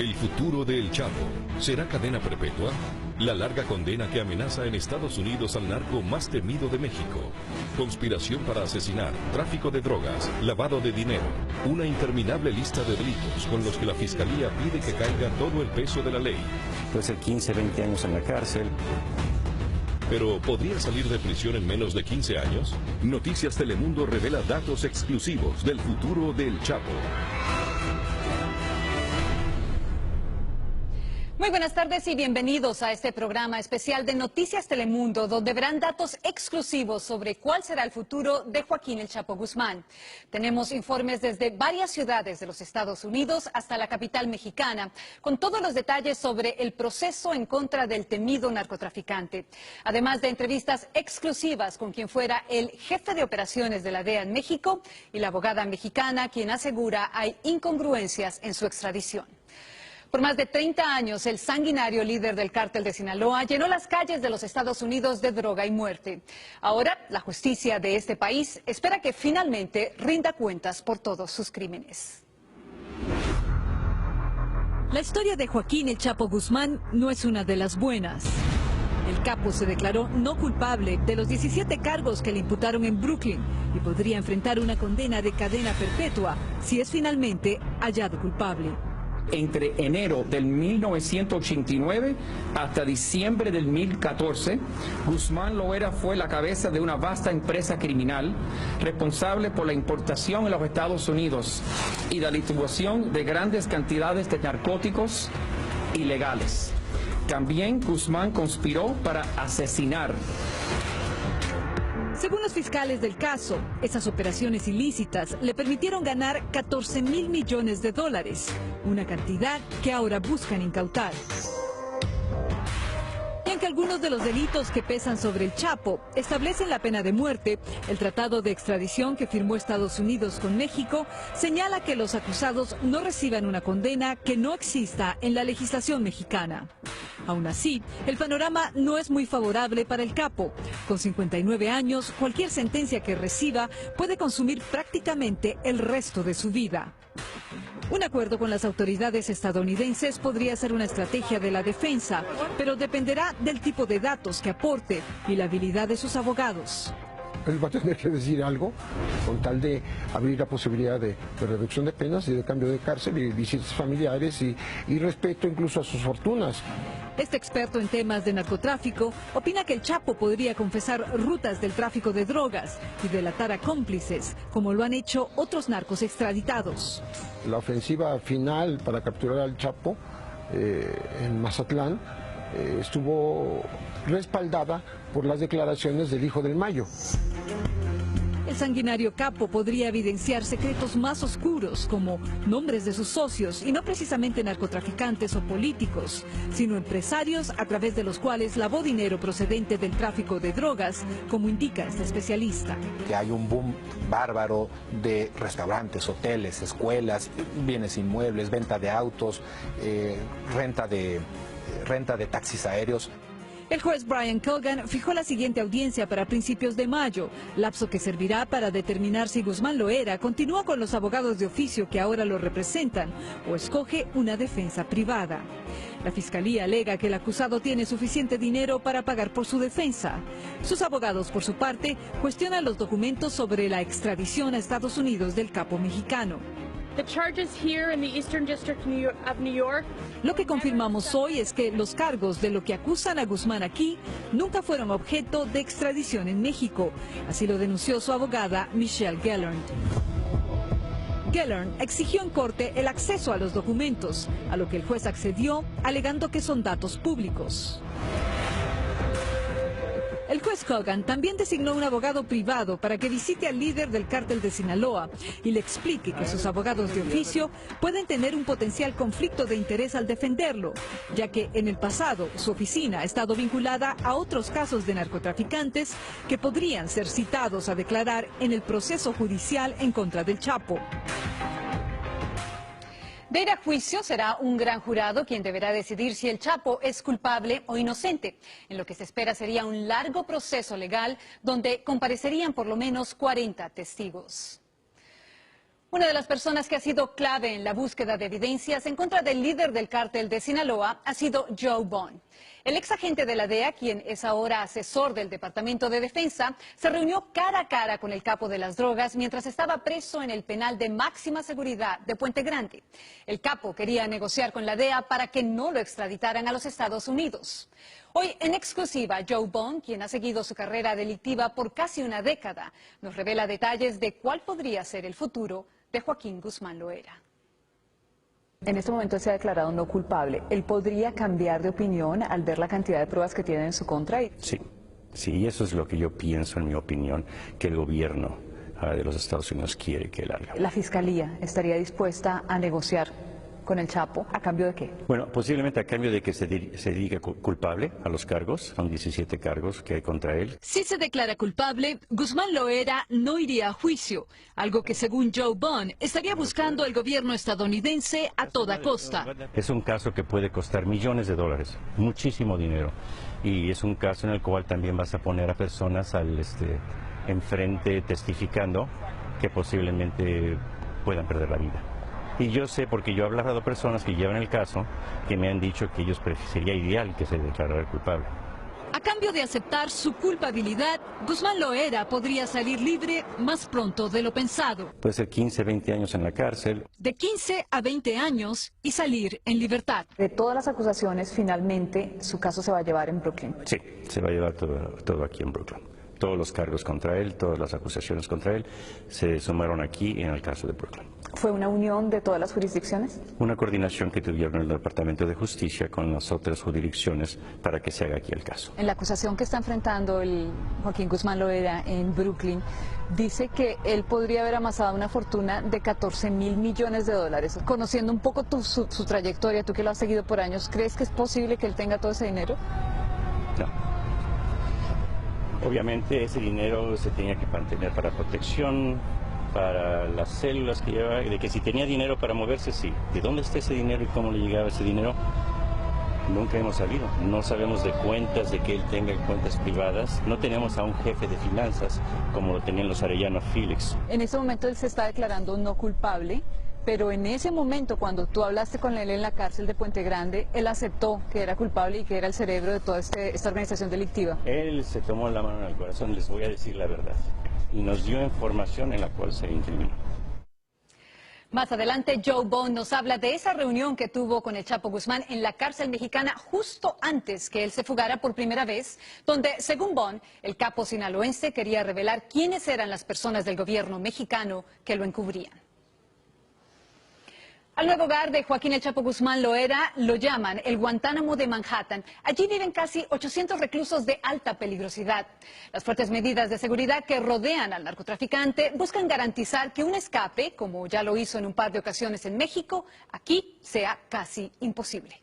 El futuro de El Chapo, ¿será cadena perpetua? La larga condena que amenaza en Estados Unidos al narco más temido de México. Conspiración para asesinar, tráfico de drogas, lavado de dinero. Una interminable lista de delitos con los que la Fiscalía pide que caiga todo el peso de la ley. Puede ser 15, 20 años en la cárcel. ¿Pero podría salir de prisión en menos de 15 años? Noticias Telemundo revela datos exclusivos del futuro del Chapo. Muy buenas tardes y bienvenidos a este programa especial de Noticias Telemundo, donde verán datos exclusivos sobre cuál será el futuro de Joaquín El Chapo Guzmán. Tenemos informes desde varias ciudades de los Estados Unidos hasta la capital mexicana, con todos los detalles sobre el proceso en contra del temido narcotraficante. Además de entrevistas exclusivas con quien fuera el jefe de operaciones de la DEA en México y la abogada mexicana, quien asegura hay incongruencias en su extradición. Por más de 30 años, el sanguinario líder del cártel de Sinaloa llenó las calles de los Estados Unidos de droga y muerte. Ahora, la justicia de este país espera que finalmente rinda cuentas por todos sus crímenes. La historia de Joaquín El Chapo Guzmán no es una de las buenas. El capo se declaró no culpable de los 17 cargos que le imputaron en Brooklyn y podría enfrentar una condena de cadena perpetua si es finalmente hallado culpable. Entre enero del 1989 hasta diciembre del 2014, Guzmán Loera fue la cabeza de una vasta empresa criminal responsable por la importación en los Estados Unidos y la distribución de grandes cantidades de narcóticos ilegales. También Guzmán conspiró para asesinar. Según los fiscales del caso, esas operaciones ilícitas le permitieron ganar $14,000 millones, una cantidad que ahora buscan incautar. Y aunque algunos de los delitos que pesan sobre el Chapo establecen la pena de muerte, el tratado de extradición que firmó Estados Unidos con México señala que los acusados no reciban una condena que no exista en la legislación mexicana. Aún así, el panorama no es muy favorable para el capo. Con 59 años, cualquier sentencia que reciba puede consumir prácticamente el resto de su vida. Un acuerdo con las autoridades estadounidenses podría ser una estrategia de la defensa, pero dependerá del tipo de datos que aporte y la habilidad de sus abogados. Él va a tener que decir algo con tal de abrir la posibilidad de reducción de penas y de cambio de cárcel y visitas familiares y respeto incluso a sus fortunas. Este experto en temas de narcotráfico opina que el Chapo podría confesar rutas del tráfico de drogas y delatar a cómplices, como lo han hecho otros narcos extraditados. La ofensiva final para capturar al Chapo en Mazatlán estuvo respaldada por las declaraciones del hijo del Mayo. El sanguinario capo podría evidenciar secretos más oscuros, como nombres de sus socios, y no precisamente narcotraficantes o políticos, sino empresarios a través de los cuales lavó dinero procedente del tráfico de drogas, como indica este especialista. Que hay un boom bárbaro de restaurantes, hoteles, escuelas, bienes inmuebles, venta de autos, renta de taxis aéreos. El juez Brian Cogan fijó la siguiente audiencia para principios de mayo, lapso que servirá para determinar si Guzmán Loera continúa con los abogados de oficio que ahora lo representan o escoge una defensa privada. La fiscalía alega que el acusado tiene suficiente dinero para pagar por su defensa. Sus abogados, por su parte, cuestionan los documentos sobre la extradición a Estados Unidos del capo mexicano. Lo que confirmamos hoy es que los cargos de lo que acusan a Guzmán aquí nunca fueron objeto de extradición en México. Así lo denunció su abogada Michelle Gellern. Gellern exigió en corte el acceso a los documentos, a lo que el juez accedió, alegando que son datos públicos. El juez Cogan también designó un abogado privado para que visite al líder del cártel de Sinaloa y le explique que sus abogados de oficio pueden tener un potencial conflicto de interés al defenderlo, ya que en el pasado su oficina ha estado vinculada a otros casos de narcotraficantes que podrían ser citados a declarar en el proceso judicial en contra del Chapo. De ir a juicio, será un gran jurado quien deberá decidir si el Chapo es culpable o inocente. En lo que se espera sería un largo proceso legal donde comparecerían por lo menos 40 testigos. Una de las personas que ha sido clave en la búsqueda de evidencias en contra del líder del cártel de Sinaloa ha sido Joe Bond. El ex agente de la DEA, quien es ahora asesor del Departamento de Defensa, se reunió cara a cara con el capo de las drogas mientras estaba preso en el penal de máxima seguridad de Puente Grande. El capo quería negociar con la DEA para que no lo extraditaran a los Estados Unidos. Hoy, en exclusiva, Joe Bond, quien ha seguido su carrera delictiva por casi una década, nos revela detalles de cuál podría ser el futuro de Joaquín Guzmán Loera. En este momento se ha declarado no culpable. ¿Él podría cambiar de opinión al ver la cantidad de pruebas que tiene en su contra? Sí, y eso es lo que yo pienso, en mi opinión, que el gobierno de los Estados Unidos quiere que él haga. ¿La Fiscalía estaría dispuesta a negociar con el Chapo a cambio de qué? Bueno, posiblemente a cambio de que se diga culpable a los cargos. Son 17 cargos que hay contra él. Si se declara culpable, Guzmán Loera no iría a juicio, algo que según Joe Bond estaría buscando el gobierno estadounidense a toda costa. Es un caso que puede costar millones de dólares, muchísimo dinero. Y es un caso en el cual también vas a poner a personas enfrente testificando que posiblemente puedan perder la vida. Y yo sé, porque yo he hablado a personas que llevan el caso, que me han dicho que ellos sería ideal que se declarara culpable. A cambio de aceptar su culpabilidad, Guzmán Loera podría salir libre más pronto de lo pensado. Puede ser 15, 20 años en la cárcel. De 15 a 20 años y salir en libertad. De todas las acusaciones, finalmente, su caso se va a llevar en Brooklyn. Sí, se va a llevar todo aquí en Brooklyn. Todos los cargos contra él, todas las acusaciones contra él se sumaron aquí en el caso de Brooklyn. ¿Fue una unión de todas las jurisdicciones? Una coordinación que tuvieron el Departamento de Justicia con las otras jurisdicciones para que se haga aquí el caso. En la acusación que está enfrentando el Joaquín Guzmán Loera en Brooklyn, dice que él podría haber amasado una fortuna de 14.000 millones de dólares. Conociendo un poco su trayectoria, tú que lo has seguido por años, ¿crees que es posible que él tenga todo ese dinero? No. Obviamente ese dinero se tenía que mantener para protección, para las células que llevaba, de que si tenía dinero para moverse, sí. ¿De dónde está ese dinero y cómo le llegaba ese dinero? Nunca hemos sabido. No sabemos de cuentas, de que él tenga cuentas privadas. No tenemos a un jefe de finanzas como lo tenían los Arellano Félix. En este momento él se está declarando no culpable. Pero en ese momento, cuando tú hablaste con él en la cárcel de Puente Grande, él aceptó que era culpable y que era el cerebro de toda esta organización delictiva. Él se tomó la mano en el corazón, les voy a decir la verdad, y nos dio información en la cual se incriminó. Más adelante, Joe Bond nos habla de esa reunión que tuvo con el Chapo Guzmán en la cárcel mexicana justo antes que él se fugara por primera vez, donde, según Bond, el capo sinaloense quería revelar quiénes eran las personas del gobierno mexicano que lo encubrían. Al nuevo hogar de Joaquín el Chapo Guzmán Loera lo llaman el Guantánamo de Manhattan. Allí viven casi 800 reclusos de alta peligrosidad. Las fuertes medidas de seguridad que rodean al narcotraficante buscan garantizar que un escape, como ya lo hizo en un par de ocasiones en México, aquí sea casi imposible.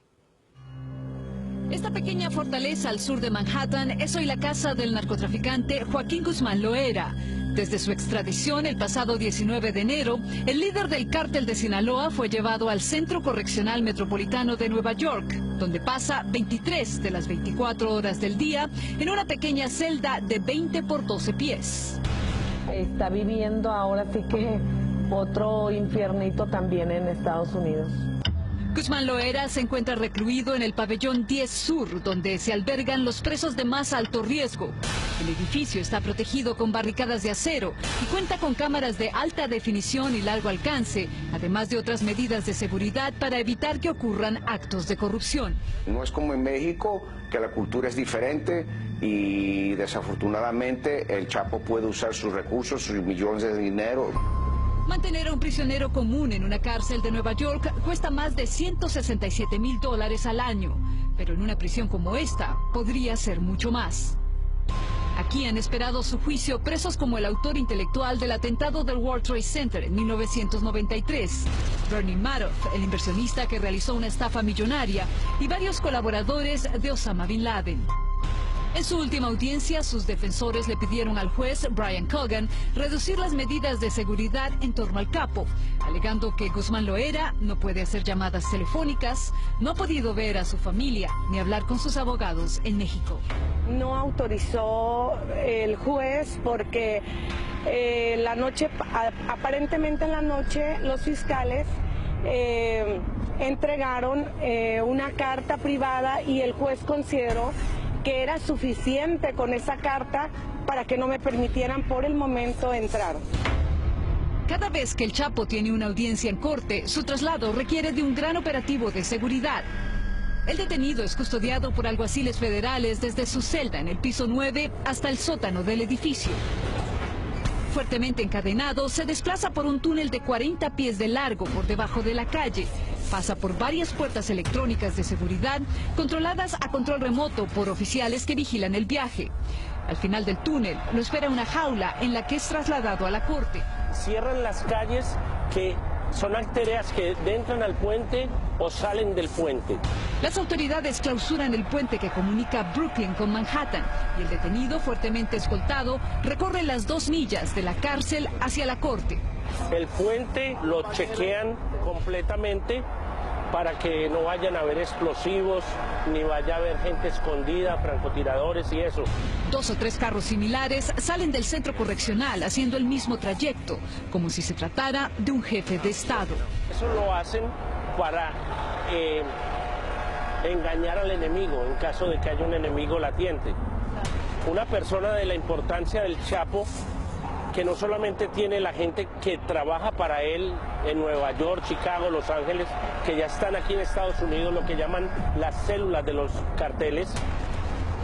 Esta pequeña fortaleza al sur de Manhattan es hoy la casa del narcotraficante Joaquín Guzmán Loera. Desde su extradición el pasado 19 de enero, el líder del cártel de Sinaloa fue llevado al Centro Correccional Metropolitano de Nueva York, donde pasa 23 de las 24 horas del día en una pequeña celda de 20 por 12 pies. Está viviendo ahora sí que otro infiernito también en Estados Unidos. Guzmán Loera se encuentra recluido en el pabellón 10 Sur, donde se albergan los presos de más alto riesgo. El edificio está protegido con barricadas de acero y cuenta con cámaras de alta definición y largo alcance, además de otras medidas de seguridad para evitar que ocurran actos de corrupción. No es como en México, que la cultura es diferente y desafortunadamente el Chapo puede usar sus recursos, sus millones de dinero. Mantener a un prisionero común en una cárcel de Nueva York cuesta más de $167,000 al año, pero en una prisión como esta podría ser mucho más. Aquí han esperado su juicio presos como el autor intelectual del atentado del World Trade Center en 1993, Bernie Madoff, el inversionista que realizó una estafa millonaria, y varios colaboradores de Osama Bin Laden. En su última audiencia, sus defensores le pidieron al juez Brian Cogan reducir las medidas de seguridad en torno al capo, alegando que Guzmán Loera no puede hacer llamadas telefónicas, no ha podido ver a su familia ni hablar con sus abogados en México. No autorizó el juez porque la noche, aparentemente en la noche, los fiscales entregaron una carta privada y el juez consideró que era suficiente con esa carta para que no me permitieran por el momento entrar. Cada vez que el Chapo tiene una audiencia en corte, su traslado requiere de un gran operativo de seguridad. El detenido es custodiado por alguaciles federales desde su celda en el piso 9 hasta el sótano del edificio. Fuertemente encadenado, se desplaza por un túnel de 40 pies de largo por debajo de la calle. Pasa por varias puertas electrónicas de seguridad controladas a control remoto por oficiales que vigilan el viaje. Al final del túnel lo espera una jaula en la que es trasladado a la corte. Cierran las calles que son arterias que entran al puente o salen del puente. Las autoridades clausuran el puente que comunica Brooklyn con Manhattan y el detenido, fuertemente escoltado, recorre las 2 millas de la cárcel hacia la corte. El puente lo chequean completamente para que no vayan a haber explosivos, ni vaya a haber gente escondida, francotiradores y eso. 2 o 3 carros similares salen del centro correccional haciendo el mismo trayecto, como si se tratara de un jefe de Estado. Eso lo hacen para engañar al enemigo, en caso de que haya un enemigo latiente. Una persona de la importancia del Chapo, que no solamente tiene la gente que trabaja para él en Nueva York, Chicago, Los Ángeles, que ya están aquí en Estados Unidos, lo que llaman las células de los carteles,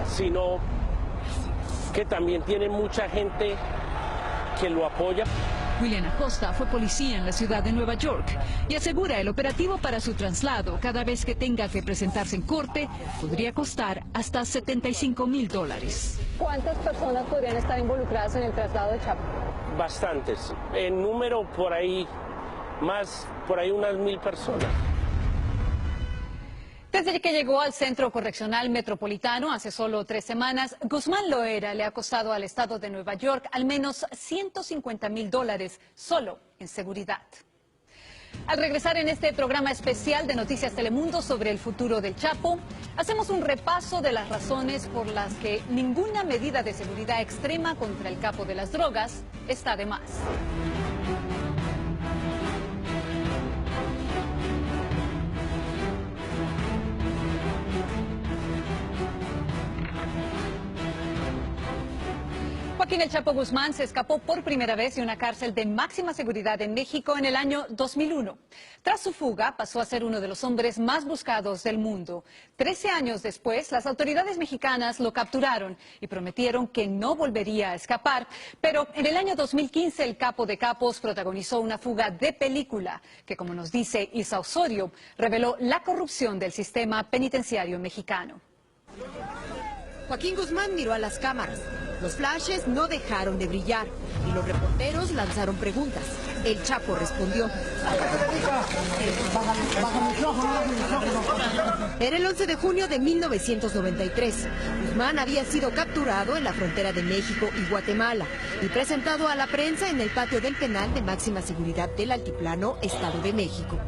sino que también tiene mucha gente que lo apoya. William Acosta fue policía en la ciudad de Nueva York y asegura el operativo para su traslado cada vez que tenga que presentarse en corte podría costar hasta $75,000. ¿Cuántas personas podrían estar involucradas en el traslado de Chapo? Bastantes. En número por ahí unas 1,000 personas. Desde que llegó al Centro Correccional Metropolitano hace solo 3 semanas, Guzmán Loera le ha costado al estado de Nueva York al menos $150,000 solo en seguridad. Al regresar en este programa especial de Noticias Telemundo sobre el futuro del Chapo, hacemos un repaso de las razones por las que ninguna medida de seguridad extrema contra el capo de las drogas está de más. Joaquín El Chapo Guzmán se escapó por primera vez de una cárcel de máxima seguridad en México en el año 2001. Tras su fuga, pasó a ser uno de los hombres más buscados del mundo. 13 años después, las autoridades mexicanas lo capturaron y prometieron que no volvería a escapar. Pero en el año 2015, el capo de capos protagonizó una fuga de película que, como nos dice Isa Osorio, reveló la corrupción del sistema penitenciario mexicano. Joaquín Guzmán miró a las cámaras. Los flashes no dejaron de brillar y los reporteros lanzaron preguntas. El Chapo respondió. Era el 11 de junio de 1993. Guzmán había sido capturado en la frontera de México y Guatemala y presentado a la prensa en el patio del penal de máxima seguridad del Altiplano, Estado de México.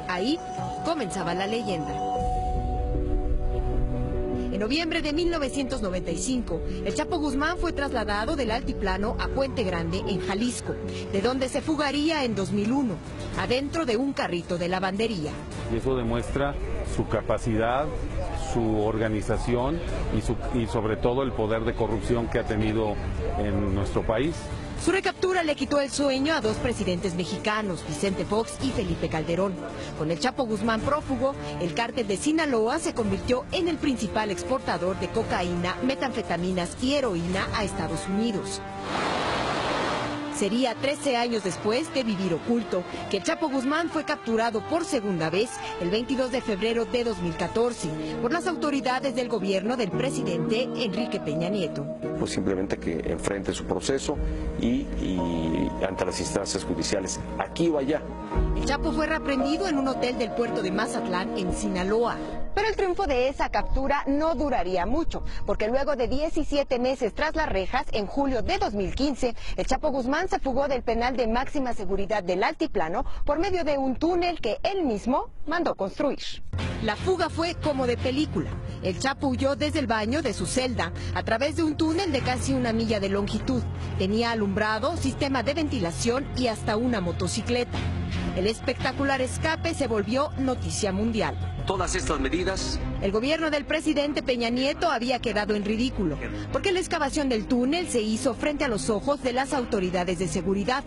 Ahí comenzaba la leyenda. En noviembre de 1995, el Chapo Guzmán fue trasladado del Altiplano a Puente Grande, en Jalisco, de donde se fugaría en 2001, adentro de un carrito de lavandería. Y eso demuestra su capacidad, su organización y sobre todo el poder de corrupción que ha tenido en nuestro país. Su recaptura le quitó el sueño a 2 presidentes mexicanos, Vicente Fox y Felipe Calderón. Con el Chapo Guzmán prófugo, el cártel de Sinaloa se convirtió en el principal exportador de cocaína, metanfetaminas y heroína a Estados Unidos. Sería 13 años después de vivir oculto que el Chapo Guzmán fue capturado por segunda vez el 22 de febrero de 2014 por las autoridades del gobierno del presidente Enrique Peña Nieto. Pues simplemente que enfrente su proceso y ante las instancias judiciales, aquí o allá. El Chapo fue reaprendido en un hotel del puerto de Mazatlán, en Sinaloa. Pero el triunfo de esa captura no duraría mucho, porque luego de 17 meses tras las rejas, en julio de 2015, el Chapo Guzmán se fugó del penal de máxima seguridad del Altiplano por medio de un túnel que él mismo mandó construir. La fuga fue como de película. El Chapo huyó desde el baño de su celda, a través de un túnel de casi 1 milla de longitud. Tenía alumbrado, sistema de ventilación y hasta una motocicleta. El espectacular escape se volvió noticia mundial. Todas estas medidas. El gobierno del presidente Peña Nieto había quedado en ridículo, porque la excavación del túnel se hizo frente a los ojos de las autoridades de seguridad.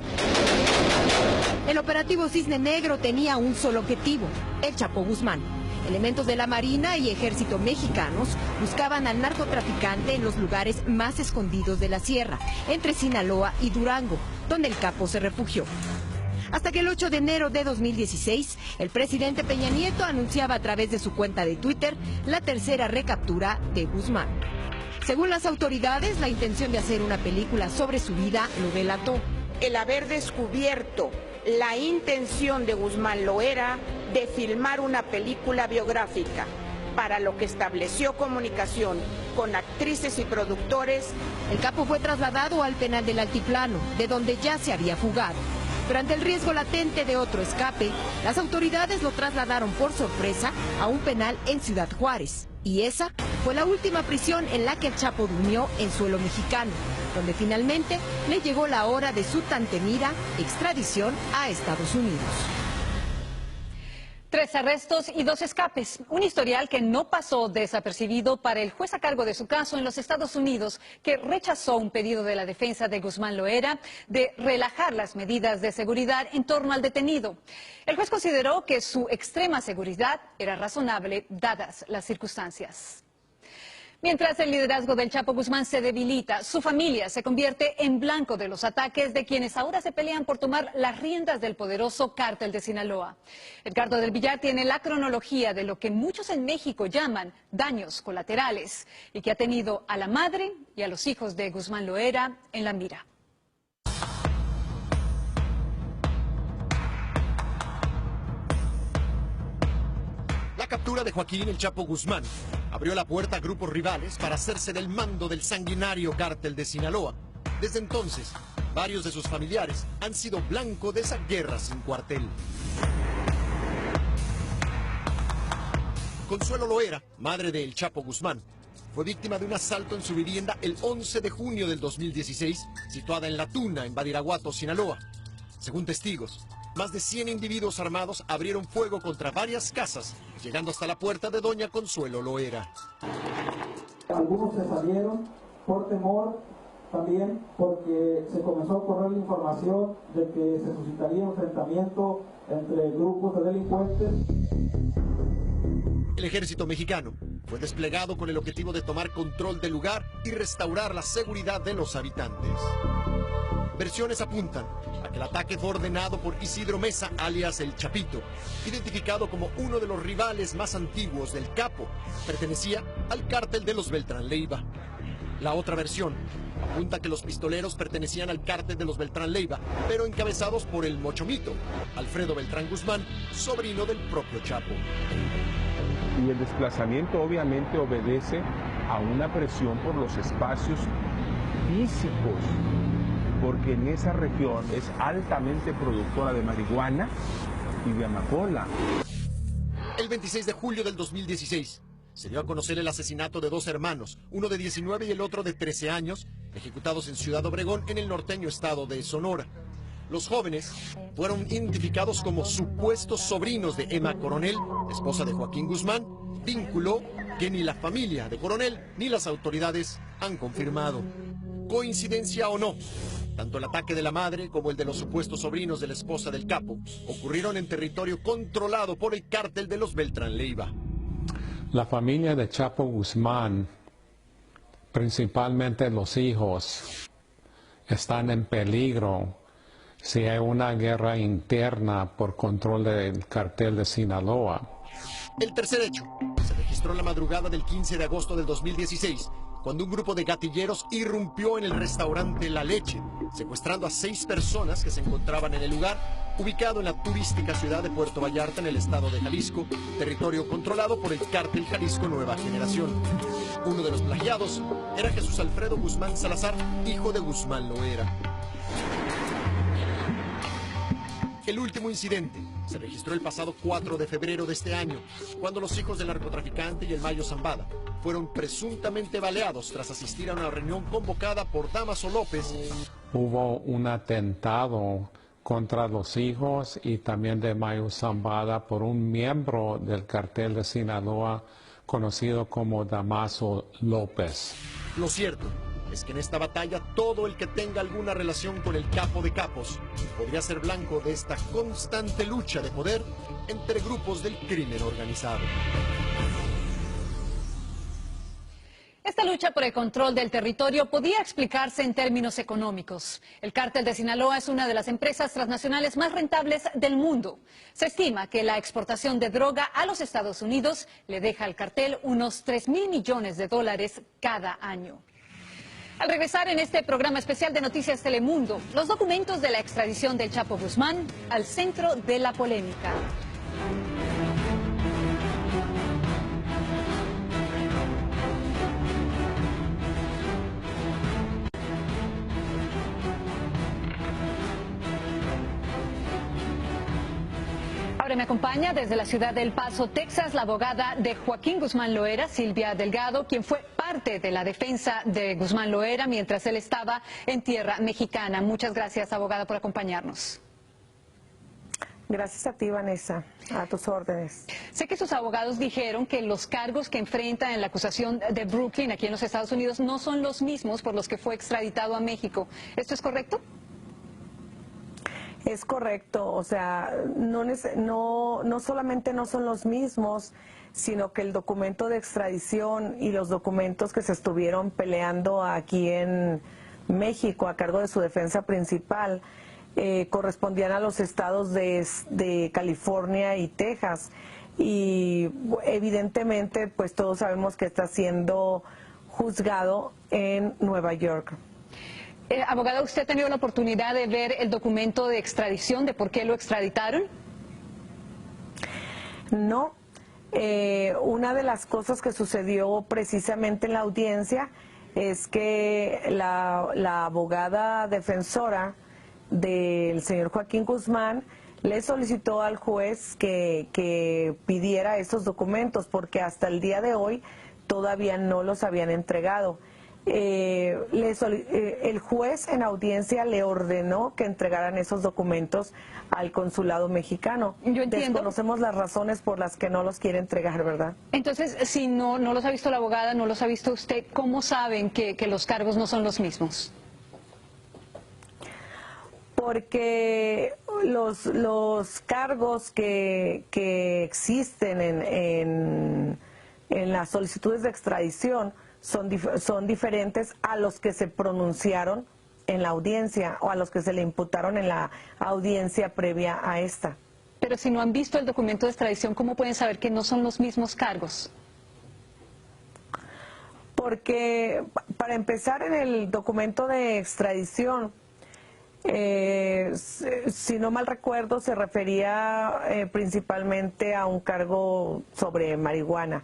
El operativo Cisne Negro tenía un solo objetivo: el Chapo Guzmán. Elementos de la Marina y Ejército mexicanos buscaban al narcotraficante en los lugares más escondidos de la sierra, entre Sinaloa y Durango, donde el capo se refugió. Hasta que el 8 de enero de 2016, el presidente Peña Nieto anunciaba a través de su cuenta de Twitter la tercera recaptura de Guzmán. Según las autoridades, la intención de hacer una película sobre su vida lo delató. El haber descubierto la intención de Guzmán Loera de filmar una película biográfica, para lo que estableció comunicación con actrices y productores. El capo fue trasladado al penal del Altiplano, de donde ya se había fugado. Pero ante el riesgo latente de otro escape, las autoridades lo trasladaron por sorpresa a un penal en Ciudad Juárez. Y esa fue la última prisión en la que el Chapo durmió en suelo mexicano, donde finalmente le llegó la hora de su tan temida extradición a Estados Unidos. 3 arrestos y 2 escapes, un historial que no pasó desapercibido para el juez a cargo de su caso en los Estados Unidos, que rechazó un pedido de la defensa de Guzmán Loera de relajar las medidas de seguridad en torno al detenido. El juez consideró que su extrema seguridad era razonable dadas las circunstancias. Mientras el liderazgo del Chapo Guzmán se debilita, su familia se convierte en blanco de los ataques de quienes ahora se pelean por tomar las riendas del poderoso cártel de Sinaloa. Edgardo del Villar tiene la cronología de lo que muchos en México llaman daños colaterales y que ha tenido a la madre y a los hijos de Guzmán Loera en la mira. La captura de Joaquín El Chapo Guzmán abrió la puerta a grupos rivales para hacerse del mando del sanguinario cártel de Sinaloa. Desde entonces, varios de sus familiares han sido blanco de esa guerra sin cuartel. Consuelo Loera, madre de El Chapo Guzmán, fue víctima de un asalto en su vivienda el 11 de junio del 2016, situada en La Tuna, en Badiraguato, Sinaloa. Según testigos, más de 100 individuos armados abrieron fuego contra varias casas, llegando hasta la puerta de doña Consuelo Loera. Algunos se salieron por temor, también porque se comenzó a correr la información de que se suscitaría un enfrentamiento entre grupos de delincuentes. El ejército mexicano fue desplegado con el objetivo de tomar control del lugar y restaurar la seguridad de los habitantes. Versiones apuntan a que el ataque fue ordenado por Isidro Mesa, alias El Chapito, identificado como uno de los rivales más antiguos del Capo. Pertenecía al cártel de los Beltrán Leiva. La otra versión apunta a que los pistoleros pertenecían al cártel de los Beltrán Leiva, pero encabezados por el Mochomito, Alfredo Beltrán Guzmán, sobrino del propio Chapo. Y el desplazamiento obviamente obedece a una presión por los espacios físicos, porque en esa región es altamente productora de marihuana y de amapola. El 26 de julio del 2016 se dio a conocer el asesinato de 2 hermanos, uno de 19 y el otro de 13 años, ejecutados en Ciudad Obregón, en el norteño estado de Sonora. Los jóvenes fueron identificados como supuestos sobrinos de Emma Coronel, esposa de Joaquín Guzmán, vínculo que ni la familia de Coronel ni las autoridades han confirmado. ¿Coincidencia o no? Tanto el ataque de la madre como el de los supuestos sobrinos de la esposa del Capo ocurrieron en territorio controlado por el cártel de los Beltrán Leiva. La familia de Chapo Guzmán, principalmente los hijos, están en peligro si hay una guerra interna por control del cartel de Sinaloa. El tercer hecho se registró en la madrugada del 15 de agosto del 2016, cuando un grupo de gatilleros irrumpió en el restaurante La Leche, secuestrando a 6 personas que se encontraban en el lugar, ubicado en la turística ciudad de Puerto Vallarta en el estado de Jalisco, territorio controlado por el cártel Jalisco Nueva Generación. Uno de los plagiados era Jesús Alfredo Guzmán Salazar, hijo de Guzmán Loera. El último incidente se registró el pasado 4 de febrero de este año, cuando los hijos del narcotraficante y el Mayo Zambada fueron presuntamente baleados tras asistir a una reunión convocada por Damaso López. Hubo un atentado contra los hijos y también de Mayo Zambada por un miembro del cartel de Sinaloa conocido como Damaso López. Lo cierto es que en esta batalla todo el que tenga alguna relación con el capo de capos podría ser blanco de esta constante lucha de poder entre grupos del crimen organizado. Esta lucha por el control del territorio podía explicarse en términos económicos. El cártel de Sinaloa es una de las empresas transnacionales más rentables del mundo. Se estima que la exportación de droga a los Estados Unidos le deja al cartel unos $3.000 millones cada año. Al regresar en este programa especial de Noticias Telemundo, los documentos de la extradición del Chapo Guzmán al centro de la polémica. Ahora me acompaña desde la ciudad de El Paso, Texas, la abogada de Joaquín Guzmán Loera, Silvia Delgado, quien fue parte de la defensa de Guzmán Loera mientras él estaba en tierra mexicana. Muchas gracias, abogada, por acompañarnos. Gracias a ti, Vanessa, a tus órdenes. Sé que sus abogados dijeron que los cargos que enfrenta en la acusación de Brooklyn, aquí en los Estados Unidos, no son los mismos por los que fue extraditado a México. ¿Esto es correcto? Es correcto, o sea, no solamente no son los mismos, sino que el documento de extradición y los documentos que se estuvieron peleando aquí en México a cargo de su defensa principal correspondían a los estados de California y Texas. Y evidentemente, pues todos sabemos que está siendo juzgado en Nueva York. Abogada, ¿usted ha tenido la oportunidad de ver el documento de extradición, de por qué lo extraditaron? No. Una de las cosas que sucedió precisamente en la audiencia es que la abogada defensora del señor Joaquín Guzmán le solicitó al juez que pidiera estos documentos porque hasta el día de hoy todavía no los habían entregado. El juez en audiencia le ordenó que entregaran esos documentos al consulado mexicano. Yo entiendo. Desconocemos las razones por las que no los quiere entregar, ¿verdad? Entonces, si no los ha visto la abogada, no los ha visto usted, ¿cómo saben que los cargos no son los mismos? Porque los cargos que existen en las solicitudes de extradición son diferentes a los que se pronunciaron en la audiencia o a los que se le imputaron en la audiencia previa a esta. Pero si no han visto el documento de extradición, ¿cómo pueden saber que no son los mismos cargos? Porque, para empezar, en el documento de extradición, si no mal recuerdo, se refería principalmente a un cargo sobre marihuana.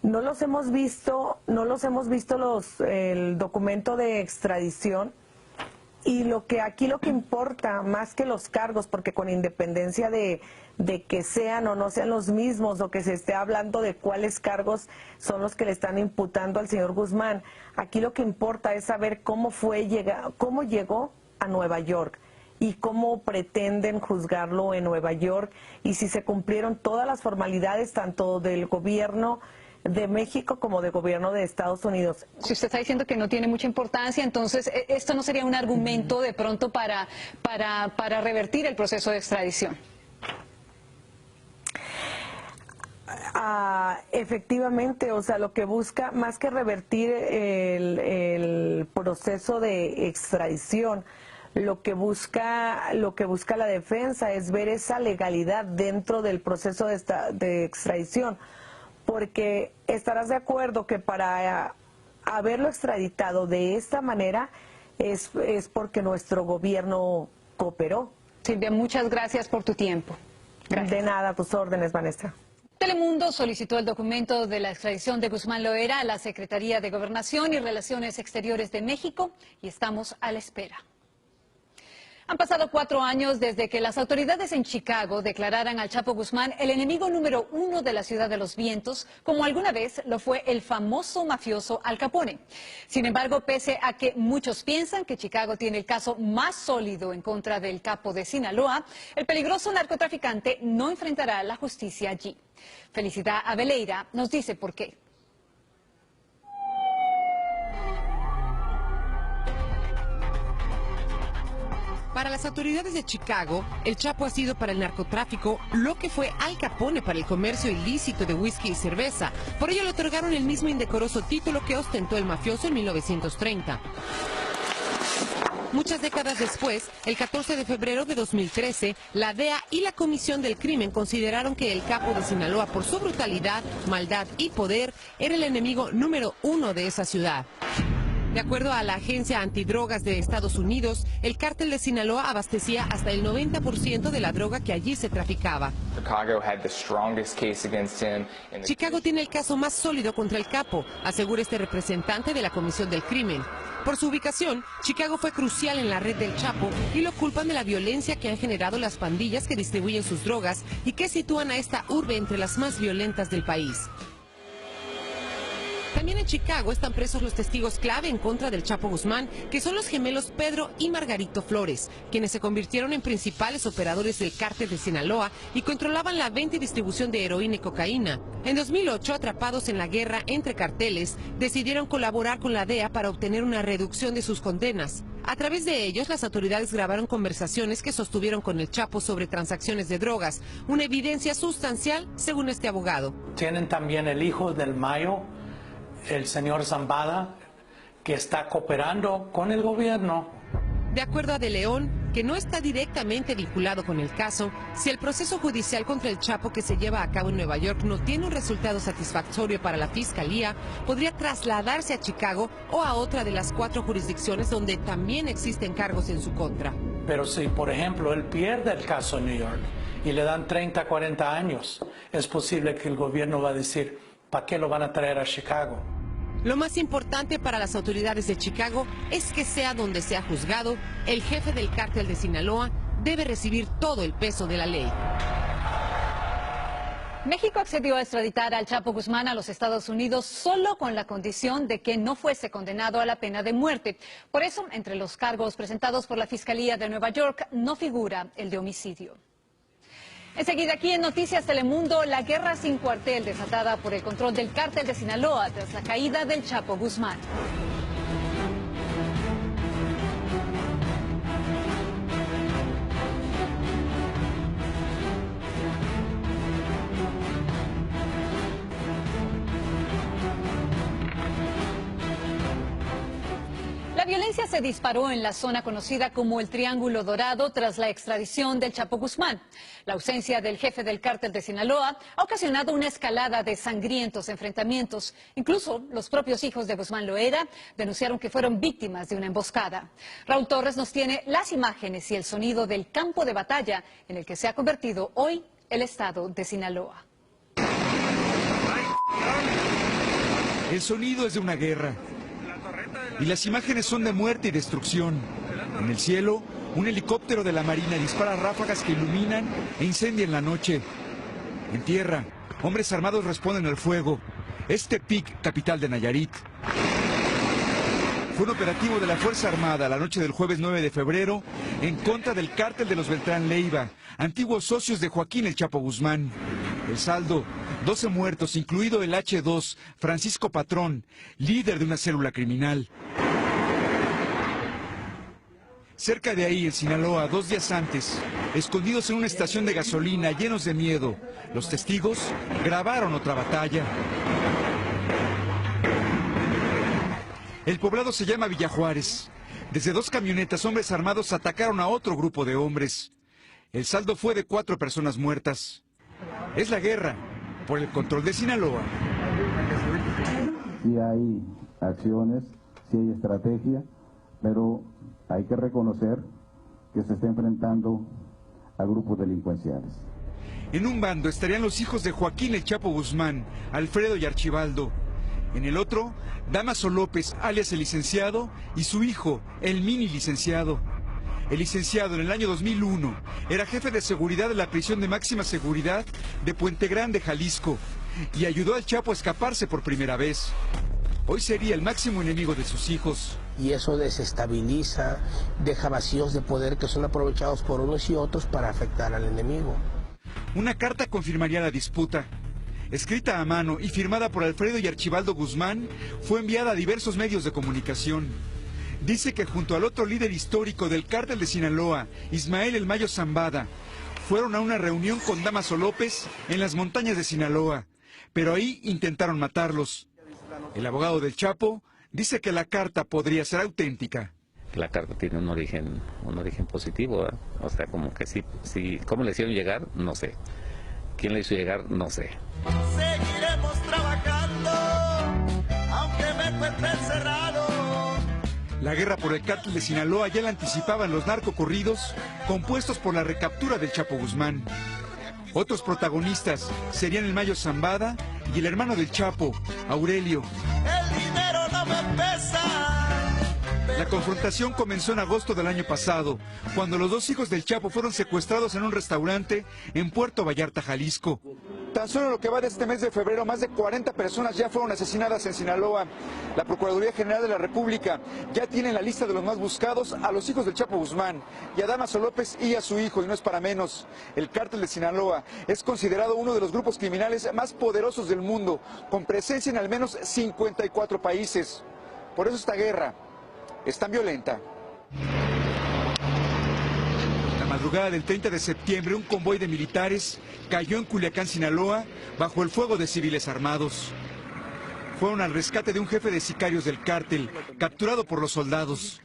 No los hemos visto el documento de extradición, y aquí lo que importa más que los cargos, porque con independencia de que sean o no sean los mismos, o que se esté hablando de cuáles cargos son los que le están imputando al señor Guzmán, aquí lo que importa es saber cómo llegó a Nueva York y cómo pretenden juzgarlo en Nueva York, y si se cumplieron todas las formalidades tanto del gobierno de México como de gobierno de Estados Unidos. Si usted está diciendo que no tiene mucha importancia, entonces esto no sería un argumento de pronto para revertir el proceso de extradición. Efectivamente, o sea, lo que busca, más que revertir el proceso de extradición, lo que busca la defensa es ver esa legalidad dentro del proceso de extradición. Porque estarás de acuerdo que para haberlo extraditado de esta manera es porque nuestro gobierno cooperó. Silvia, muchas gracias por tu tiempo. Gracias. De nada, a tus órdenes, Vanessa. Telemundo solicitó el documento de la extradición de Guzmán Loera a la Secretaría de Gobernación y Relaciones Exteriores de México y estamos a la espera. Han pasado 4 años desde que las autoridades en Chicago declararan al Chapo Guzmán el enemigo número 1 de la Ciudad de los Vientos, como alguna vez lo fue el famoso mafioso Al Capone. Sin embargo, pese a que muchos piensan que Chicago tiene el caso más sólido en contra del capo de Sinaloa, el peligroso narcotraficante no enfrentará la justicia allí. Felicidad Abeleira nos dice por qué. Para las autoridades de Chicago, el Chapo ha sido para el narcotráfico lo que fue Al Capone para el comercio ilícito de whisky y cerveza. Por ello le otorgaron el mismo indecoroso título que ostentó el mafioso en 1930. Muchas décadas después, el 14 de febrero de 2013, la DEA y la Comisión del Crimen consideraron que el capo de Sinaloa, por su brutalidad, maldad y poder, era el enemigo número 1 de esa ciudad. De acuerdo a la Agencia Antidrogas de Estados Unidos, el cártel de Sinaloa abastecía hasta el 90% de la droga que allí se traficaba. Chicago tiene el caso más sólido contra el capo, asegura este representante de la Comisión del Crimen. Por su ubicación, Chicago fue crucial en la red del Chapo y lo culpan de la violencia que han generado las pandillas que distribuyen sus drogas y que sitúan a esta urbe entre las más violentas del país. También en Chicago están presos los testigos clave en contra del Chapo Guzmán, que son los gemelos Pedro y Margarito Flores, quienes se convirtieron en principales operadores del cártel de Sinaloa y controlaban la venta y distribución de heroína y cocaína. En 2008, atrapados en la guerra entre carteles, decidieron colaborar con la DEA para obtener una reducción de sus condenas. A través de ellos, las autoridades grabaron conversaciones que sostuvieron con el Chapo sobre transacciones de drogas, una evidencia sustancial, según este abogado. Tienen también el hijo del Mayo, el señor Zambada, que está cooperando con el gobierno. De acuerdo a De León, que no está directamente vinculado con el caso, si el proceso judicial contra el Chapo que se lleva a cabo en Nueva York no tiene un resultado satisfactorio para la Fiscalía, podría trasladarse a Chicago o a otra de las 4 jurisdicciones donde también existen cargos en su contra. Pero si, por ejemplo, él pierde el caso en New York y le dan 30, 40 años, es posible que el gobierno va a decir, ¿para qué lo van a traer a Chicago? Lo más importante para las autoridades de Chicago es que sea donde sea juzgado, el jefe del cártel de Sinaloa debe recibir todo el peso de la ley. México accedió a extraditar al Chapo Guzmán a los Estados Unidos solo con la condición de que no fuese condenado a la pena de muerte. Por eso, entre los cargos presentados por la Fiscalía de Nueva York no figura el de homicidio. Enseguida aquí en Noticias Telemundo, la guerra sin cuartel desatada por el control del cártel de Sinaloa tras la caída del Chapo Guzmán. La violencia se disparó en la zona conocida como el Triángulo Dorado tras la extradición del Chapo Guzmán. La ausencia del jefe del cártel de Sinaloa ha ocasionado una escalada de sangrientos enfrentamientos. Incluso los propios hijos de Guzmán Loera denunciaron que fueron víctimas de una emboscada. Raúl Torres nos tiene las imágenes y el sonido del campo de batalla en el que se ha convertido hoy el estado de Sinaloa. El sonido es de una guerra. Y las imágenes son de muerte y destrucción. En el cielo, un helicóptero de la Marina dispara ráfagas que iluminan e incendian la noche. En tierra, hombres armados responden al fuego. Es Tepic, capital de Nayarit. Fue un operativo de la Fuerza Armada la noche del jueves 9 de febrero en contra del cártel de los Beltrán Leiva, antiguos socios de Joaquín el Chapo Guzmán. El saldo, 12 muertos, incluido el H2, Francisco Patrón, líder de una célula criminal. Cerca de ahí, en Sinaloa, 2 días antes, escondidos en una estación de gasolina, llenos de miedo, los testigos grabaron otra batalla. El poblado se llama Villa Juárez. Desde 2 camionetas, hombres armados atacaron a otro grupo de hombres. El saldo fue de 4 personas muertas. Es la guerra por el control de Sinaloa. Sí hay acciones, sí hay estrategia, pero hay que reconocer que se está enfrentando a grupos delincuenciales. En un bando estarían los hijos de Joaquín El Chapo Guzmán, Alfredo y Archibaldo. En el otro, Dámaso López, alias el licenciado, y su hijo, el mini licenciado. El licenciado en el año 2001 era jefe de seguridad de la prisión de máxima seguridad de Puente Grande, Jalisco, y ayudó al Chapo a escaparse por primera vez. Hoy sería el máximo enemigo de sus hijos. Y eso desestabiliza, deja vacíos de poder que son aprovechados por unos y otros para afectar al enemigo. Una carta confirmaría la disputa. Escrita a mano y firmada por Alfredo y Archibaldo Guzmán, fue enviada a diversos medios de comunicación. Dice que junto al otro líder histórico del cártel de Sinaloa, Ismael El Mayo Zambada, fueron a una reunión con Dámaso López en las montañas de Sinaloa, pero ahí intentaron matarlos. El abogado del Chapo dice que la carta podría ser auténtica. La carta tiene un origen positivo, ¿verdad? O sea, como que sí, ¿cómo le hicieron llegar? No sé. ¿Quién le hizo llegar? No sé. Seguiremos trabajando, aunque me encuentre encerrado. La guerra por el cártel de Sinaloa ya la anticipaban los narcocorridos compuestos por la recaptura del Chapo Guzmán. Otros protagonistas serían el Mayo Zambada y el hermano del Chapo, Aurelio. El dinero no me pesa. La confrontación comenzó en agosto del año pasado, cuando los dos hijos del Chapo fueron secuestrados en un restaurante en Puerto Vallarta, Jalisco. Tan solo lo que va de este mes de febrero, más de 40 personas ya fueron asesinadas en Sinaloa. La Procuraduría General de la República ya tiene en la lista de los más buscados a los hijos del Chapo Guzmán y a Dámaso López y a su hijo, y no es para menos. El cártel de Sinaloa es considerado uno de los grupos criminales más poderosos del mundo, con presencia en al menos 54 países. Por eso esta guerra es tan violenta. La madrugada del 30 de septiembre, un convoy de militares cayó en Culiacán, Sinaloa, bajo el fuego de civiles armados. Fueron al rescate de un jefe de sicarios del cártel, capturado por los soldados.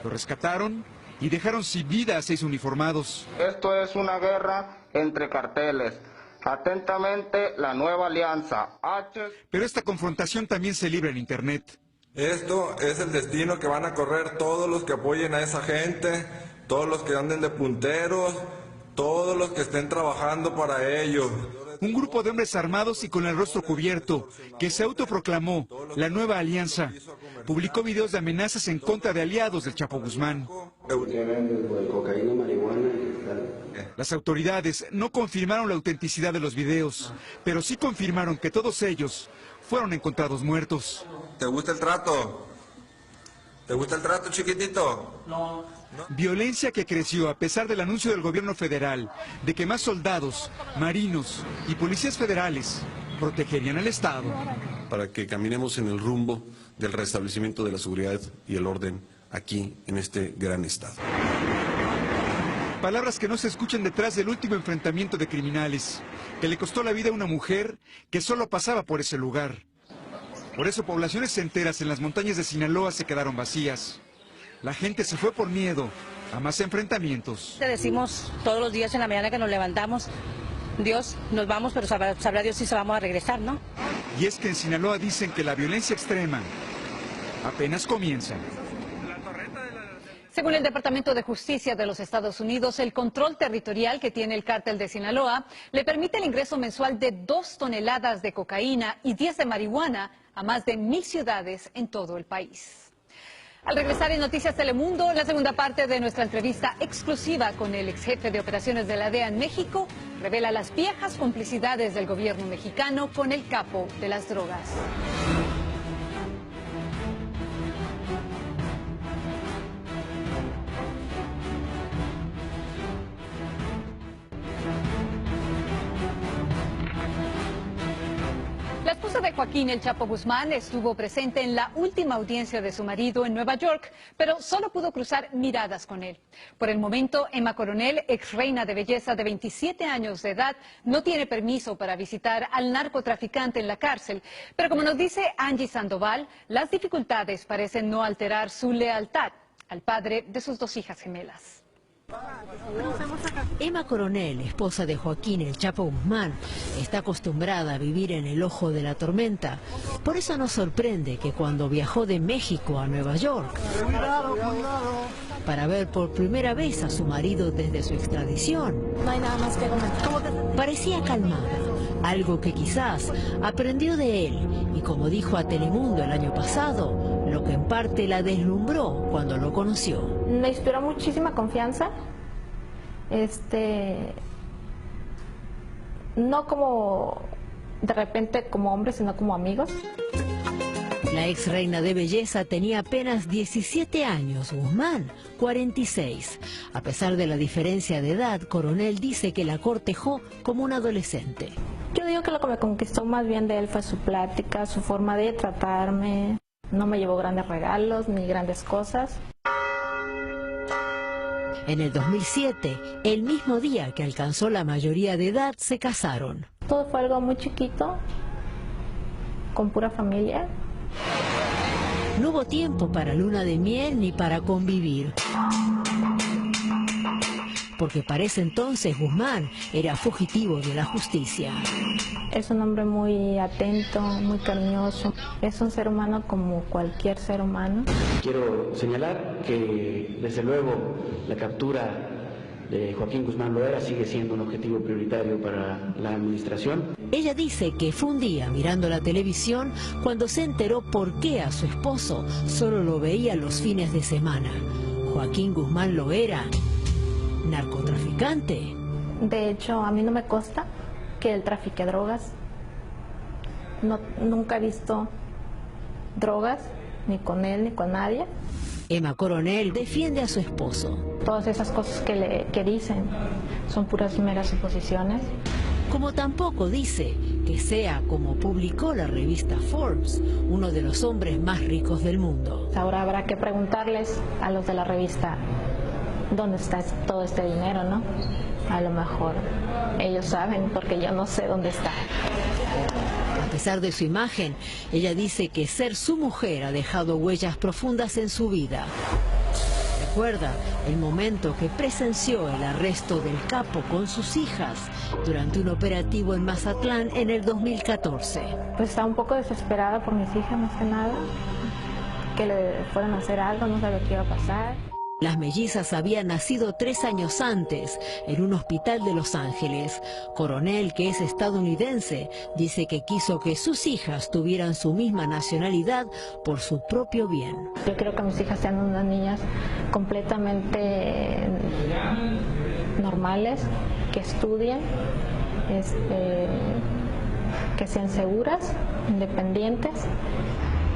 Lo rescataron y dejaron sin vida a 6 uniformados. Esto es una guerra entre carteles. Atentamente, la Nueva Alianza. Pero esta confrontación también se libra en Internet. Esto es el destino que van a correr todos los que apoyen a esa gente, todos los que anden de punteros, todos los que estén trabajando para ellos. Un grupo de hombres armados y con el rostro cubierto, que se autoproclamó la Nueva Alianza, publicó videos de amenazas en contra de aliados del Chapo Guzmán. Las autoridades no confirmaron la autenticidad de los videos, pero sí confirmaron que todos ellos fueron encontrados muertos. ¿Te gusta el trato? ¿Te gusta el trato, chiquitito? No. Violencia que creció a pesar del anuncio del gobierno federal de que más soldados, marinos y policías federales protegerían al Estado. Para que caminemos en el rumbo del restablecimiento de la seguridad y el orden aquí en este gran estado. Palabras que no se escuchan detrás del último enfrentamiento de criminales, que le costó la vida a una mujer que solo pasaba por ese lugar. Por eso poblaciones enteras en las montañas de Sinaloa se quedaron vacías. La gente se fue por miedo a más enfrentamientos. Te decimos todos los días en la mañana que nos levantamos, Dios, nos vamos, pero sabrá Dios si se vamos a regresar, ¿no? Y es que en Sinaloa dicen que la violencia extrema apenas comienza. Según el Departamento de Justicia de los Estados Unidos, el control territorial que tiene el cártel de Sinaloa le permite el ingreso mensual de 2 toneladas de cocaína y 10 de marihuana a más de 1,000 ciudades en todo el país. Al regresar en Noticias Telemundo, la segunda parte de nuestra entrevista exclusiva con el ex jefe de operaciones de la DEA en México revela las viejas complicidades del gobierno mexicano con el capo de las drogas. La esposa de Joaquín El Chapo Guzmán estuvo presente en la última audiencia de su marido en Nueva York, pero solo pudo cruzar miradas con él. Por el momento, Emma Coronel, ex reina de belleza de 27 años de edad, no tiene permiso para visitar al narcotraficante en la cárcel. Pero como nos dice Angie Sandoval, las dificultades parecen no alterar su lealtad al padre de sus 2 hijas gemelas. Emma Coronel, esposa de Joaquín El Chapo Guzmán, está acostumbrada a vivir en el ojo de la tormenta. Por eso nos sorprende que cuando viajó de México a Nueva York, para ver por primera vez a su marido desde su extradición. No hay nada más que comentar. Parecía calmada, algo que quizás aprendió de él y, como dijo a Telemundo el año pasado, lo que en parte la deslumbró cuando lo conoció. Me inspiró muchísima confianza, no como de repente como hombre, sino como amigos. La ex reina de belleza tenía apenas 17 años, Guzmán 46. A pesar de la diferencia de edad, Coronel dice que la cortejó como un adolescente. Yo digo que lo que me conquistó más bien de él fue su plática, su forma de tratarme. No me llevó grandes regalos ni grandes cosas. En el 2007, el mismo día que alcanzó la mayoría de edad, se casaron. Todo fue algo muy chiquito, con pura familia. No hubo tiempo para luna de miel ni para convivir, porque para ese entonces Guzmán era fugitivo de la justicia. Es un hombre muy atento, muy cariñoso. Es un ser humano como cualquier ser humano. Quiero señalar que, desde luego, la captura de Joaquín Guzmán Loera sigue siendo un objetivo prioritario para la administración. Ella dice que fue un día mirando la televisión cuando se enteró por qué a su esposo solo lo veía los fines de semana. Joaquín Guzmán Loera, narcotraficante. De hecho, a mí no me consta que él trafique drogas. Nunca he visto drogas, ni con él ni con nadie. Emma Coronel defiende a su esposo. Todas esas cosas que dicen son puras meras suposiciones. Como tampoco dice que sea como publicó la revista Forbes, uno de los hombres más ricos del mundo. Ahora habrá que preguntarles a los de la revista dónde está todo este dinero, ¿no? A lo mejor ellos saben, porque yo no sé dónde está. A pesar de su imagen, ella dice que ser su mujer ha dejado huellas profundas en su vida. Recuerda el momento que presenció el arresto del capo con sus hijas durante un operativo en Mazatlán en el 2014. Pues estaba un poco desesperada por mis hijas, más que nada, que le fueran a hacer algo, no sabía qué iba a pasar. Las mellizas habían nacido 3 años antes en un hospital de Los Ángeles. Coronel, que es estadounidense, dice que quiso que sus hijas tuvieran su misma nacionalidad por su propio bien. Yo quiero que mis hijas sean unas niñas completamente normales, que estudien, que sean seguras, independientes.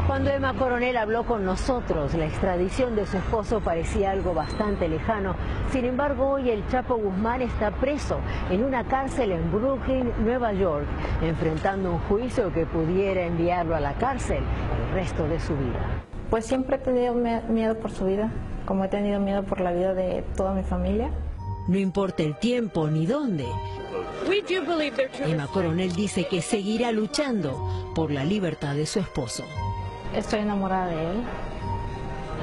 Cuando Emma Coronel habló con nosotros, la extradición de su esposo parecía algo bastante lejano. Sin embargo, hoy el Chapo Guzmán está preso en una cárcel en Brooklyn, Nueva York, enfrentando un juicio que pudiera enviarlo a la cárcel el resto de su vida. Pues siempre he tenido miedo por su vida, como he tenido miedo por la vida de toda mi familia. No importa el tiempo ni dónde. Emma Coronel dice que seguirá luchando por la libertad de su esposo. Estoy enamorada de él,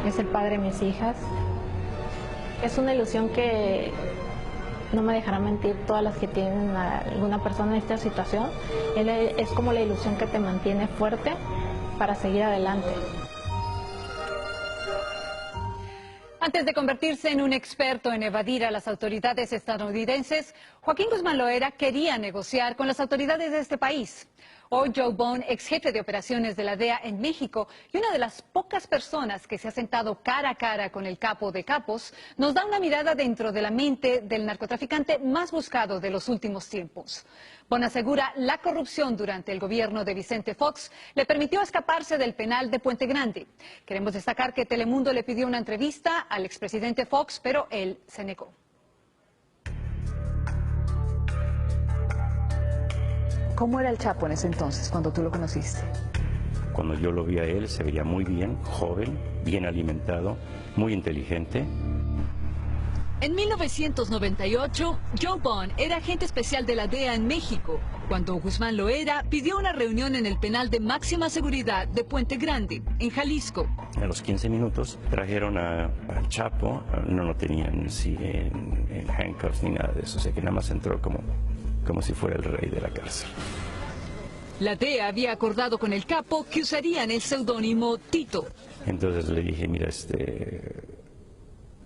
es el padre de mis hijas. Es una ilusión que no me dejará mentir todas las que tienen a alguna persona en esta situación. Él es como la ilusión que te mantiene fuerte para seguir adelante. Antes de convertirse en un experto en evadir a las autoridades estadounidenses, Joaquín Guzmán Loera quería negociar con las autoridades de este país. Hoy Joe Bone, ex jefe de operaciones de la DEA en México y una de las pocas personas que se ha sentado cara a cara con el capo de capos, nos da una mirada dentro de la mente del narcotraficante más buscado de los últimos tiempos. Bone asegura la corrupción durante el gobierno de Vicente Fox le permitió escaparse del penal de Puente Grande. Queremos destacar que Telemundo le pidió una entrevista al expresidente Fox, pero él se negó. ¿Cómo era el Chapo en ese entonces, cuando tú lo conociste? Cuando yo lo vi a él, se veía muy bien, joven, bien alimentado, muy inteligente. En 1998, Joe Bone era agente especial de la DEA en México, cuando Guzmán Loera pidió una reunión en el penal de máxima seguridad de Puente Grande, en Jalisco. A los 15 minutos trajeron al Chapo, no lo tenían sí, en handcuffs ni nada de eso, o sea que nada más entró como si fuera el rey de la cárcel. La DEA había acordado con el capo que usarían el seudónimo Tito. Entonces le dije, mira,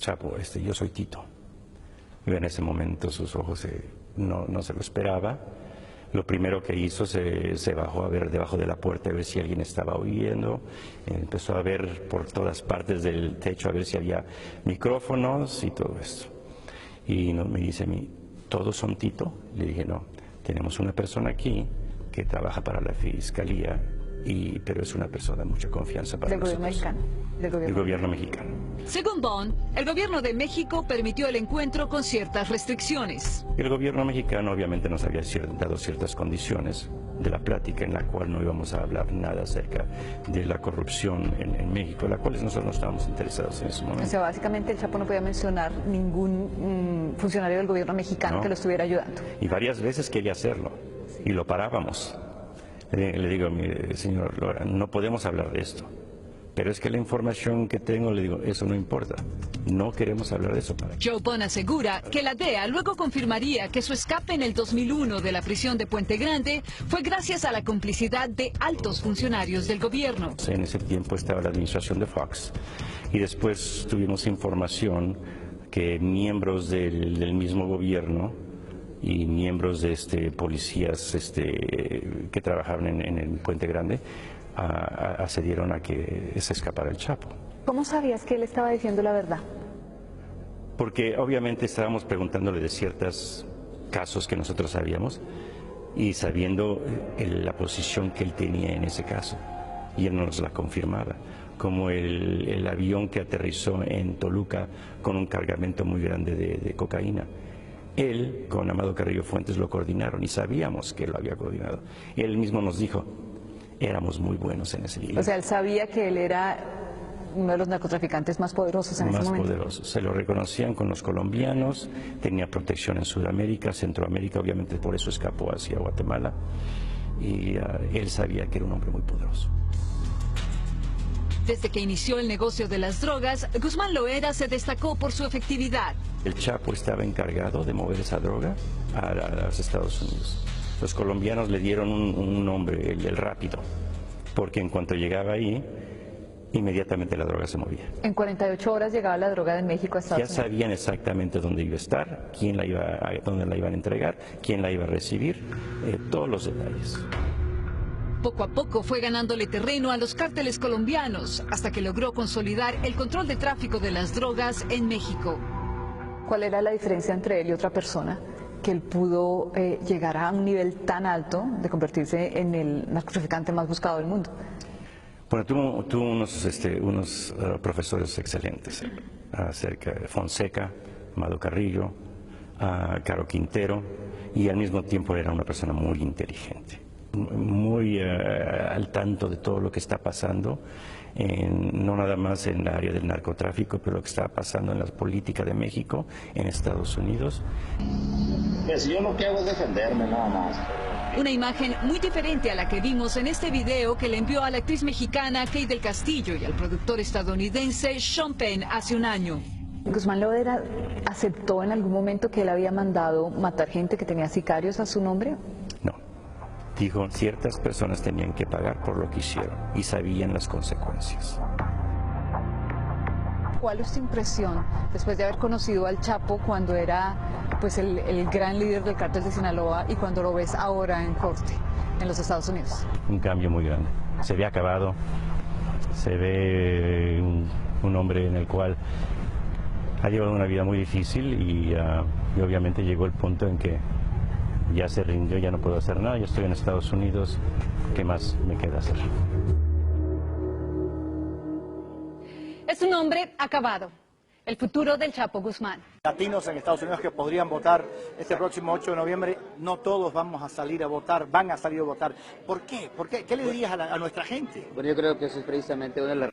Chapo, yo soy Tito. Y en ese momento sus ojos no se lo esperaba. Lo primero que hizo, se bajó a ver debajo de la puerta a ver si alguien estaba oyendo. Empezó a ver por todas partes del techo a ver si había micrófonos y todo esto. Y me dice a mí, ¿todos son Tito? Le dije, no, tenemos una persona aquí que trabaja para la fiscalía, pero es una persona de mucha confianza para nosotros. ¿Del gobierno mexicano? Del gobierno mexicano. Según Bond, el gobierno de México permitió el encuentro con ciertas restricciones. El gobierno mexicano obviamente nos había dado ciertas condiciones de la plática en la cual no íbamos a hablar nada acerca de la corrupción en México, la cual nosotros no estábamos interesados en ese momento. O sea, básicamente el Chapo no podía mencionar ningún funcionario del gobierno mexicano que lo estuviera ayudando. Y varias veces quería hacerlo y lo parábamos. Le digo a mi señor Lora, no podemos hablar de esto. Pero es que la información que tengo, le digo, eso no importa. No queremos hablar de eso. Joe Bond asegura que la DEA luego confirmaría que su escape en el 2001 de la prisión de Puente Grande fue gracias a la complicidad de altos funcionarios del gobierno. En ese tiempo estaba la administración de Fox y después tuvimos información que miembros del mismo gobierno y miembros de policías que trabajaban en el Puente Grande accedieron a que se escapara el Chapo. ¿Cómo sabías que él estaba diciendo la verdad? Porque obviamente estábamos preguntándole de ciertos casos que nosotros sabíamos y sabiendo la posición que él tenía en ese caso, y él nos la confirmaba, como el avión que aterrizó en Toluca con un cargamento muy grande de cocaína. Él, con Amado Carrillo Fuentes, lo coordinaron y sabíamos que lo había coordinado. Él mismo nos dijo, éramos muy buenos en ese día. O sea, él sabía que él era uno de los narcotraficantes más poderosos en ese momento. Más poderosos. Se lo reconocían con los colombianos, tenía protección en Sudamérica, Centroamérica, obviamente por eso escapó hacia Guatemala. Y él sabía que era un hombre muy poderoso. Desde que inició el negocio de las drogas, Guzmán Loera se destacó por su efectividad. El Chapo estaba encargado de mover esa droga a los Estados Unidos. Los colombianos le dieron un nombre, el rápido, porque en cuanto llegaba ahí, inmediatamente la droga se movía. En 48 horas llegaba la droga de México a Estados Unidos. Ya sabían exactamente dónde iba a estar, dónde la iban a entregar, quién la iba a recibir, todos los detalles. Poco a poco fue ganándole terreno a los cárteles colombianos, hasta que logró consolidar el control de tráfico de las drogas en México. ¿Cuál era la diferencia entre él y otra persona? Que él pudo llegar a un nivel tan alto de convertirse en el narcotraficante más buscado del mundo. Bueno, tuvo unos profesores excelentes acerca de Fonseca, Amado Carrillo, Caro Quintero, y al mismo tiempo era una persona muy inteligente, muy al tanto de todo lo que está pasando, no nada más en el área del narcotráfico, pero lo que está pasando en la política de México, en Estados Unidos. Pues yo lo que hago es defenderme nada más. Una imagen muy diferente a la que vimos en este video que le envió a la actriz mexicana Kate del Castillo y al productor estadounidense Sean Penn hace un año. ¿Guzmán Loera aceptó en algún momento que él había mandado matar gente, que tenía sicarios a su nombre? No. Dijo, ciertas personas tenían que pagar por lo que hicieron y sabían las consecuencias. ¿Cuál es tu impresión después de haber conocido al Chapo cuando era pues el gran líder del cártel de Sinaloa y cuando lo ves ahora en corte en los Estados Unidos? Un cambio muy grande. Se ve acabado, se ve un hombre en el cual ha llevado una vida muy difícil y obviamente llegó el punto en que ya se rindió, ya no puedo hacer nada, yo estoy en Estados Unidos, ¿qué más me queda hacer? Es un hombre acabado. El futuro del Chapo Guzmán. Latinos en Estados Unidos que podrían votar este próximo 8 de noviembre, no todos vamos a salir a votar, van a salir a votar. ¿Por qué? ¿Qué le dirías a nuestra gente? Bueno, yo creo que eso es precisamente una de las